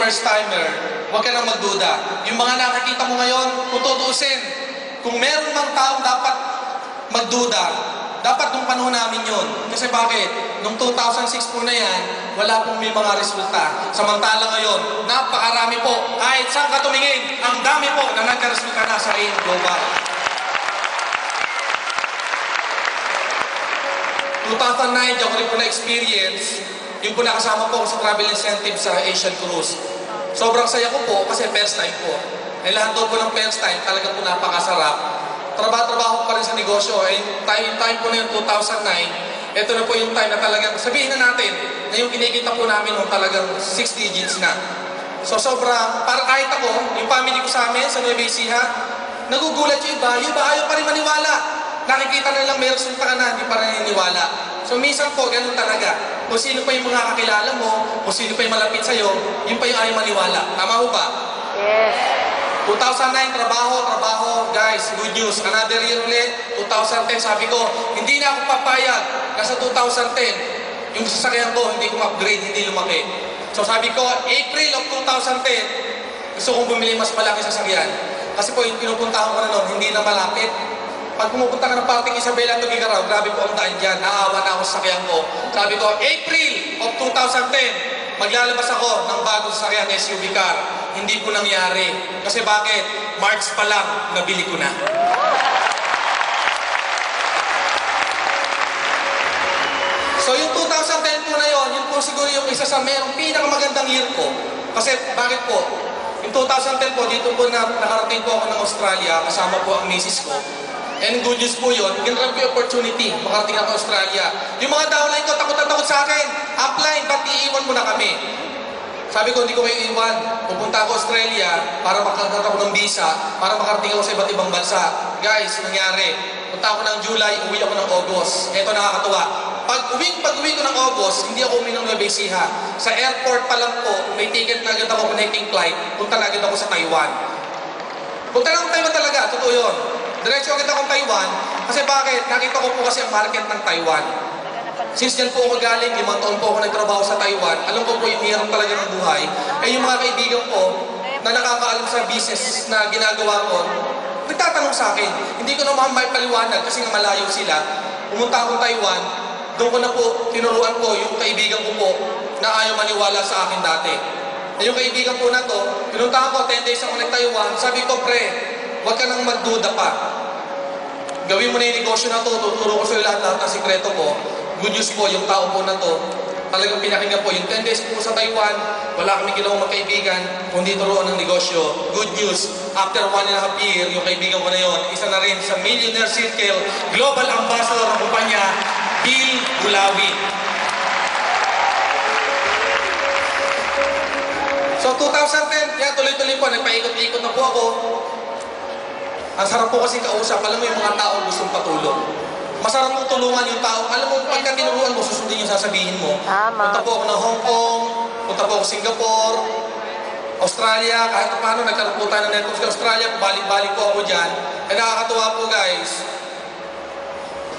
first timer, huwag ka nang magduda. Yung mga nakikita mo ngayon, kung tutuusin, kung meron mang taong dapat magduda, dapat nung panahon namin yun. Kasi bakit? Nung 2006 po na yan, wala pong may mga resulta. Samantala ngayon, napakarami po. Kahit saan ka tumingin, ang dami po na nagkaresulta na sa AIM Global. 2009, yung rin po na-experience, yung po nakasama po sa travel incentive sa Asian Cruise. Sobrang saya ko po kasi first time po. Eh lahat po ng first time, talaga po napakasarap. Trabaho pa rin sa negosyo. Time po na yung 2009, ito na po yung time na talagang, sabihin na natin, na yung kinikita po namin nung talagang 6 digits na. So sobrang, para kahit ako, yung family ko sa amin, sa Nueva Ecija, nagugulat yung iba ayaw pa rin maniwala. Nakikita na lang may resulta ka na, hindi pa rin naniniwala. So minsan po, ganun talaga. Kung sino pa yung mga kakilala mo, kung sino pa yung malapit sa'yo, yun pa yung ayaw maniwala. Tama ho ba? Yes. 2009, trabaho, guys, good news. Another year ulit, 2010, sabi ko, hindi na ako papayag na sa 2010, yung sasakyan ko, hindi ko upgrade, hindi lumaki. So sabi ko, April of 2010, gusto kong bumili mas malaki sasakyan. Kasi po, yung pinupuntahan ko na noon, hindi na malapit. Pag pumupunta ka ng parting Isabela to Gigaraw, grabe po ang daan dyan, naawa na ako sa sasakyan ko. Sabi ko, April of 2010, maglalabas ako ng bagong sasakyan, SUV car. Hindi po nangyari. Kasi bakit? March pa lang, nabili ko na. So yung 2010 po na yun po siguro yung isa sa merong pinakamagandang year ko. Kasi bakit po? Yung 2010 po, dito po nakarating po ako ng Australia, kasama po ang misis ko. And good news po yun, ginrab ko yung opportunity, makarating ako Australia. Yung mga downline ko, takot na takot sa akin. Upline, ba't iiwan mo na kami? Sabi ko, hindi ko kayo iwan. Pupunta ako Australia para makakaroon ako ng visa, para makarating ako sa iba't ibang bansa. Guys, nangyari. Punta ako ng July, uwi ako ng August. Ito nakakatuwa. Pag-uwi ko ng August, hindi ako uwi ng Nueva Ecija. Sa airport pa lang po, may ticket na agad ako, connecting flight. Punta na agad ako sa Taiwan. Punta na ako Taiwan talaga, totoo yun. Diretso agad akong Taiwan. Kasi bakit? Nakita ko po kasi ang market ng Taiwan. Since dyan po ako galing, 5 taon po ako nagtrabaho sa Taiwan, alam ko po yung hirap talaga ng buhay. Eh yung mga kaibigan ko na nakakaalam sa business na ginagawa ko, nagtatanong sa akin. Hindi ko naman may paliwanag kasi nga malayo sila. Pumunta akong Taiwan, doon ko na po tinuruan ko yung kaibigan ko po na ayaw maniwala sa akin dati. Eh yung kaibigan po na to, pinuntahan ko 10 days ako nag-Taiwan, sabi ko, pre, huwag ka nang magduda pa. Gawin mo na yung negosyo na to, tuturo ko sa lahat ng sikreto ko. Good news po, yung tao po na to, talagang pinakinggan po. Yung 10 days po sa Taiwan, wala kami ginawang magkaibigan, kundi turuan ng negosyo. Good news, after 1.5 year, yung kaibigan ko na yon, isa na rin sa Millionaire Circle, Global Ambassador ng kumpanya, Bill Bulawi. So 2010, yan, tuloy-tuloy po, nagpaikot-ikot na po ako. Ang sarap po kasi kausap, alam mo yung mga tao gustong patulong. Masarap mong tulungan yung tao. Alam mo, pagka tinuruan mo, susundin yung sasabihin mo. Punta po ako ng Hong Kong, punta po ako Singapore, Australia, kahit paano nagkaroon po tayo ng network sa Australia, balik-balik po ako dyan. Eh nakakatuwa po guys.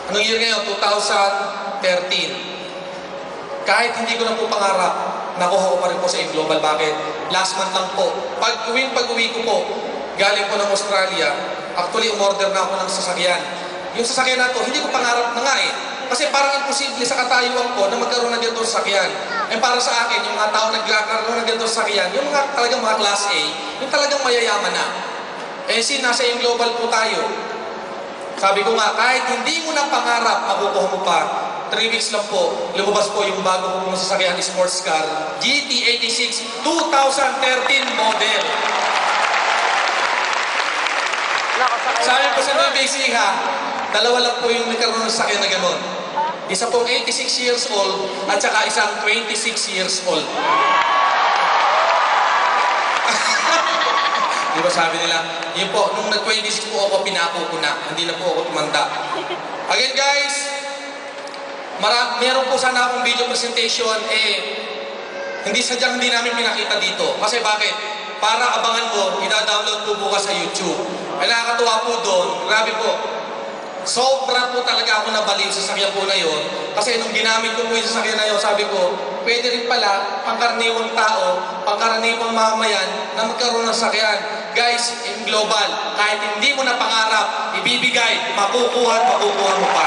Anong year ngayon? 2013. Kahit hindi ko na po pangarap, nakuha ko pa rin po sa AIM Global. Bakit? Last month lang po. Pag-uwi ko po, galing po ng Australia, actually umorder na ako ng sasakyan. Yung sasakyan na to, hindi ko pangarap na nga eh. Kasi parang imposible sa katayuan ko na magkaroon na dito sa sasakyan. Eh para sa akin, yung mga tao nagkakaroon na dito sa sasakyan, yung mga talagang mga class A, yung talagang mayayaman na. Eh nasa AIM Global po tayo. Sabi ko nga, kahit hindi mo na pangarap, makukuha mo pa. 3 weeks lang po, lumabas po yung bago kong sasakyan, sports car, GT86 2013 model. Sabi po sa Nueva Ecija, 2 lang po yung nagkaroon ng sasakyan na gano'n. Isa pong 86 years old at saka isang 26 years old. Di ba sabi nila, yun po, nung nag-26 po ako, pinako ko na. Hindi na po ako tumanda. Again guys, meron po sana akong video presentation, hindi sadyang hindi namin pinakita dito. Kasi bakit? Para abangan mo, ida-download po bukas sa YouTube. Ay nakakatuwa po doon, grabe po. Sobra po talaga ako nabaliw sa sasakyan po na yun. Kasi nung ginamit ko po yung sasakyan na yun, sabi ko, pwede rin pala pangkaraniwang tao, pangkaraniwang mamayan na magkaroon ng sasakyan. Guys, in global, kahit hindi mo na pangarap, ibibigay, makukuha at makukuha mo pa.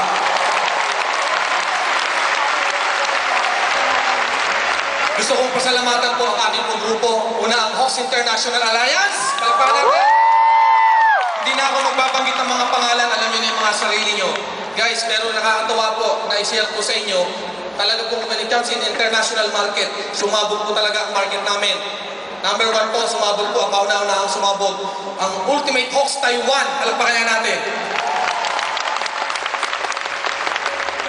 Gusto kong pasalamatan po ang aking pong grupo. Una, ang Hawks International Alliance. Palakpakan natin. Hindi na ako magbabanggit ng mga pangalan, alam niyo na yung mga sarili niyo. Guys, pero nakakatawa po na i-share ko sa inyo, talaga po when it comes in international market, sumabog po talaga ang market namin. Number 1 po, sumabog po, ang kauna-una ang sumabog. Ang Ultimate Hawks Taiwan, palakpakan natin.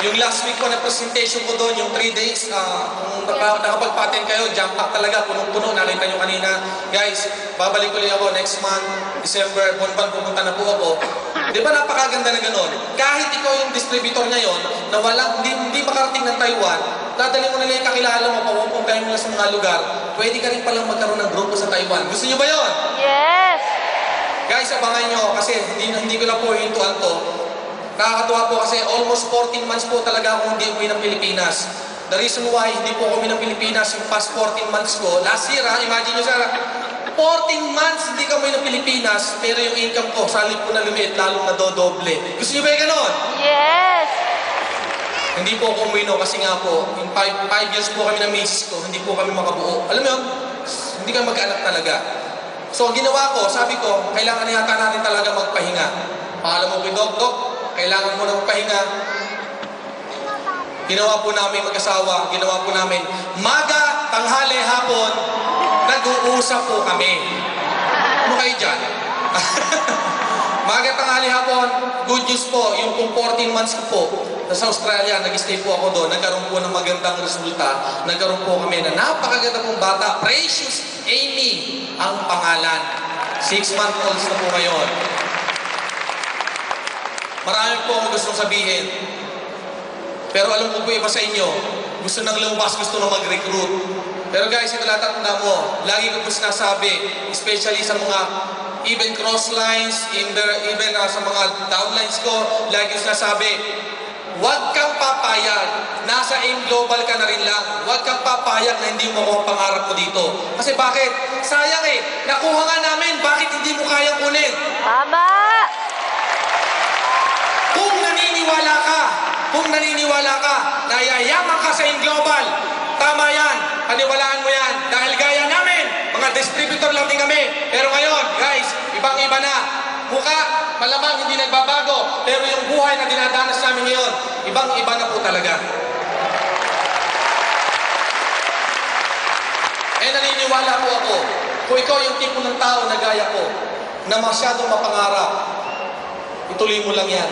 Yung last week ko na presentation ko doon, yung 3 days, kung nakapag-patent kayo, jump pack talaga, punong-puno, nakita nyo kanina. Guys, babalik ulit ako next month, December, buwan pumunta na po ako. Di ba napakaganda na gano'n? Kahit ikaw yung distributor ngayon, na walang, hindi makarating ng Taiwan, dadali mo nila yung kakilala mo, papupuntahin mo na sa mga lugar, pwede ka rin palang magkaroon ng grupo sa Taiwan. Gusto nyo ba yun? Yes! Guys, abangan nyo, kasi hindi ko na po hintuan to. Nakakatuwa po kasi almost 14 months po talaga akong hindi umuwi ng Pilipinas. The reason why hindi po ako umuwi ng Pilipinas yung past 14 months ko, last year imagine nyo sir, 14 months hindi ka umuwi ng Pilipinas, pero yung income ko, salip ko na lumiit, lalong nadodoble. Gusto nyo ba yung ganon? Yes! Hindi po ako umuwi no, kasi nga po, in 5 years po kami na misis ko, hindi po kami makabuo. Alam mo yun, hindi kami mag-anak talaga. So ang ginawa ko, sabi ko, kailangan na yata natin talaga magpahinga. Paalam mo kay Dok, kailangan mo na magpahinga. Ginawa po namin mag-asawa, ginawa po namin maga, tanghali, hapon, nag-uusap po kami. Ano kayo dyan? Maga, tanghali, hapon, good news po, yung pong 14 months ko po, sa Australia, nag-stay po ako doon, nagkaroon po ng magandang resulta, nagkaroon po kami na napakaganda pong bata, Precious Amy ang pangalan. 6-month-olds na po ngayon. Marami po akong gustong sabihin. Pero alam ko po iba sa inyo, gusto nang lumabas, gusto nang mag-recruit. Pero guys, ito lahat tanda mo. Lagi ko po sinasabi, especially sa mga even cross lines, even sa mga downlines ko, lagi ko sinasabi, huwag kang papayag. Nasa AIM Global ka na rin lang. Huwag kang papayag na hindi mo ako pangarap mo dito. Kasi bakit? Sayang eh. Nakuha nga namin. Bakit hindi mo kayang kunin? Tama! Kung naniniwala ka na yayaman ka sa AIM Global, tama yan. Paniwalaan mo yan. Dahil gaya namin, mga distributor lang din kami. Pero ngayon, guys, ibang-iba na. Mukha, malamang hindi nagbabago. Pero yung buhay na dinadanas namin ngayon, ibang-iba na po talaga. Naniniwala po ako, kung ikaw yung tipo ng tao na gaya ko, na masyadong mapangarap, ituloy mo lang yan.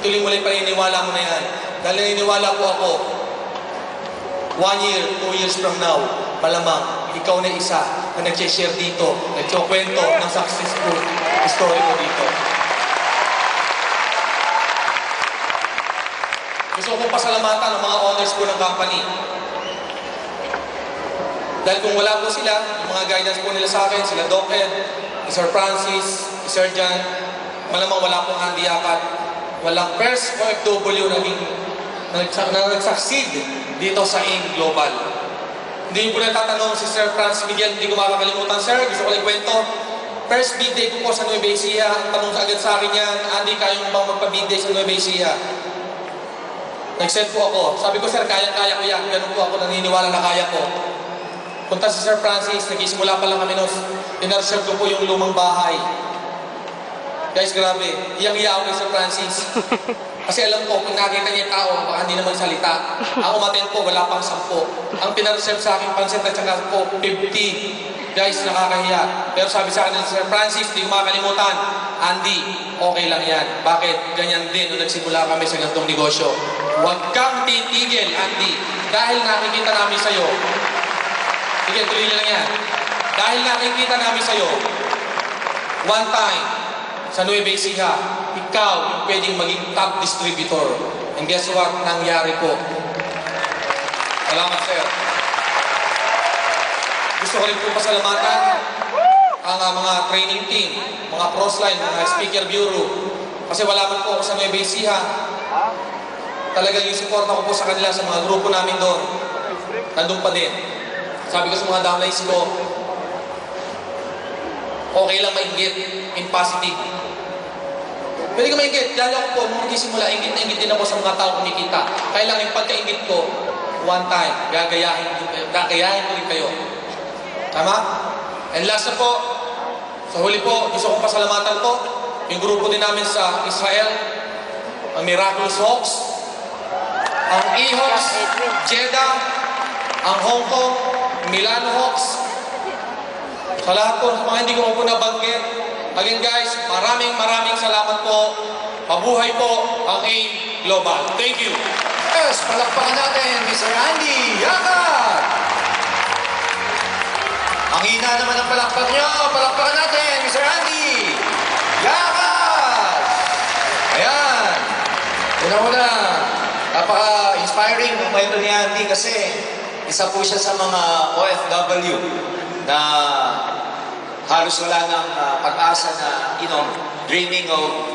Ituloy mo lang yung paniniwala mo na yan. Dahil naniniwala po ako, 1 year, 2 years from now, malamang, ikaw na isa na nag-share dito, nagkukwento ng successful story mo dito. Gusto ko pasalamatan ang mga owners ko ng company. Dahil kung wala po sila, yung mga guidance po nila sa akin, sila Doc Ed, Sir Francis, Sir John, malamang wala pong Andy Akat, walang first OFW na nag-succeed dito sa AIM Global. Hindi po na tatanong si Sir Francis Miguel, hindi ko makakalimutan, Sir, gusto ko lang kwento. First big day ko po sa Nueva Ecija, ang tanong sa agad sa akin yan, Andy, kayo mo bang magpa-big day sa Nueva Ecija? Nag-send po ako. Sabi ko, Sir, kaya-kaya ko yan. Ganun po ako naniniwala na kaya ko. Punta si Sir Francis, nag-isimula pa lang kami nun. Inarserve ko po yung lumang bahay. Guys, grabe. Iyang-iya ako kay Sir Francis. Kasi alam ko, kung nakita niya yung tao, baka hindi naman salita. Ang umaten po, wala pang 10. Ang pinarserve sa akin, pansit at saka po, 50. Guys, nakakahiya. Pero sabi sa akin ni Sir Francis, di ko makakalimutan, Andy, okay lang yan. Bakit? Ganyan din nung nagsimula kami sa ganitong negosyo. Huwag kang titigil, Andy. Dahil nakikita namin sa'yo. Sige, tuloy lang yan. Dahil nakikita namin sa'yo, one time, sa Nueva Ecija, ikaw yung pwedeng maging top distributor. And guess what? Nangyari po. Salamat, Sir. Gusto ko rin po pasalamatan ang mga training team, mga crossline, mga speaker bureau. Kasi wala man po ako sa Nueva Ecija. Talagang yung support ko po sa kanila, sa mga grupo namin doon, nandun pa din. Sabi ko sa mga downlines ko, okay lang mainggit, in positive. Pwede ka mainggit, lalo ako po, nung magsisimula, inggit na inggit din ako sa mga tao kumikita. Kaya lang yung pagkainggit ko, one time, gagayahin ko rin kayo. Tama? And last na po, sa huli po, gusto kong pasalamatan po, yung grupo din namin sa Israel, ang Miraculous Hawks, ang E-Hawks, Jeddah, ang Hong Kong, Milano Hawks, sa lahat po, sa mga hindi ko po nabanggit. Again guys, maraming salamat po. Mabuhay po ang AIM Global. Thank you. Yes, palakpakan natin, Mr. Andy Yakat! Ang hina naman ang palakpak nyo. Palakpakan natin, Mr. Andy Yakat! Ayan. Una-una, napaka-inspiring ng kwento ni Andy kasi isa po siya sa mga OFW na halos wala ng pag-asa na, dreaming of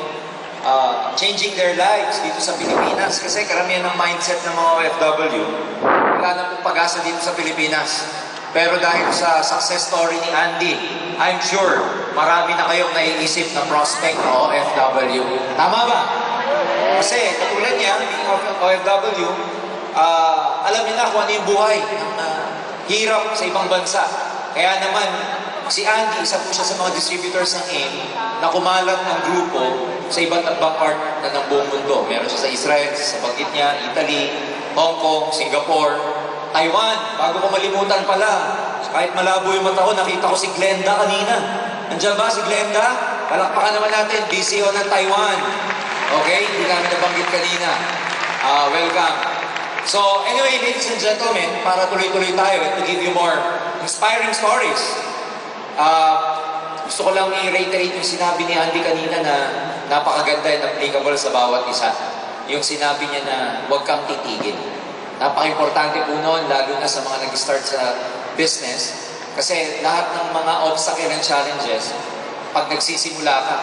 changing their lives dito sa Pilipinas. Kasi karamihan ng mindset ng mga OFW, wala na pong pag-asa dito sa Pilipinas. Pero dahil sa success story ni Andy, I'm sure marami na kayong naiisip na prospect na OFW. Tama ba? Kasi katulad niya, being OFW, alam niya na kung ano yung buhay ng hirap sa ibang bansa. Kaya naman, si Andy, isa po siya sa mga distributors ng AIM na kumalat ng grupo sa iba't ibang part na ng buong mundo. Meron siya sa Israel, sa banggit niya, Italy, Hong Kong, Singapore, Taiwan. Bago ko malimutan pala, kahit malabo yung mata ko, nakita ko si Glenda kanina. Nandiyan ba si Glenda? Palakpakan naman natin, BCO ng Taiwan. Okay? Hindi namin nabanggit kanina. Welcome. So, anyway, ladies and gentlemen, para tuloy-tuloy tayo and to give you more inspiring stories, gusto ko lang i-reiterate yung sinabi ni Andy kanina na napakaganda and applicable sa bawat isa. Yung sinabi niya na huwag kang titigil. Napaka-importante po noon, lalo na sa mga nag-start sa business, kasi lahat ng mga obstacle and challenges, pag nagsisimula ka,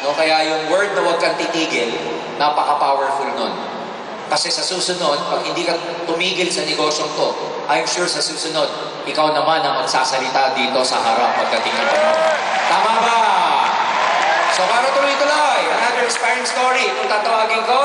no? Kaya yung word na huwag kang titigil, napaka-powerful nun. Kasi sa susunod, pag hindi ka tumigil sa negosyong to, I'm sure sa susunod, ikaw naman ang magsasalita dito sa harap pagdating ng panahon. Tama ba? So para tuloy-tuloy, another inspiring story, kung tatawagin ko,